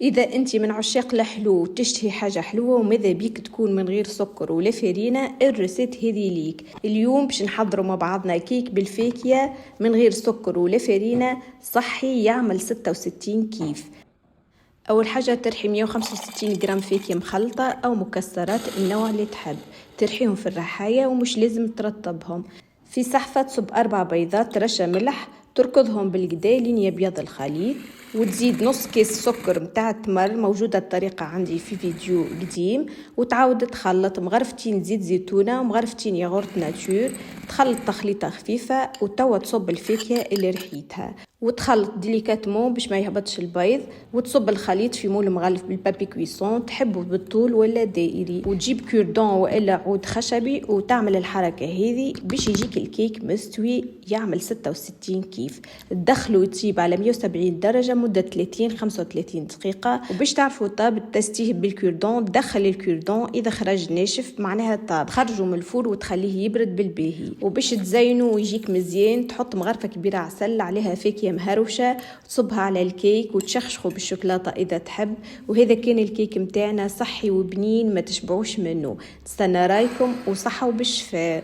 إذا أنت من عشاق الحلو وتشتهي حاجة حلوة وماذا بيك تكون من غير سكر ولا فرينة، الريسيت هذه ليك. اليوم باش نحضروا مع بعضنا كيك بالفاكهة من غير سكر ولا فرينة، صحي، يعمل 66 كيف. أول حاجة ترحي 165 جرام فاكهة مخلطة أو مكسرات النوع اللي تحب، ترحيهم في الرحاية ومش لازم ترطبهم. في صحفة تصب 4 بيضات، رشة ملح، تركضهم بالقدا لين يبيض الخليط، وتزيد نص كيس سكر متاع التمر، موجودة الطريقة عندي في فيديو قديم، وتعاود تخلط مغرفتين زيت زيتونة ومغرفتين ياغورت ناتور، تخلط تخليطة خفيفة وتوا تصب الفاكهة اللي رحيتها وتخلط ديليكاتمون باش ما يهبطش البيض، وتصب الخليط في مول مغلف بالبابي كويسون، تحبه بالطول ولا دائري، وتجيب كوردون والا عود خشبي وتعمل الحركة هذه باش يجيك الكيك مستوي يعمل 66 كيف. تدخله يطيب على 170 درجة مدة 30-35 دقيقة، وباش تعرفوا طاب تستيه بالكوردون، تدخل الكوردون إذا خرج ناشف معناها طاب، خرجه من الفور وتخليه يبرد بالباهي. وباش تزينه ويجيك مزيان تحط مغرفة كبيرة عسل عليها فاكهة مهروشة، تصبها على الكيك وتشخشخه بالشوكولاتة إذا تحب. وهذا كان الكيك متاعنا، صحي وبنين ما تشبعوش منه. نستنى رايكم وصحة وبالشفاء.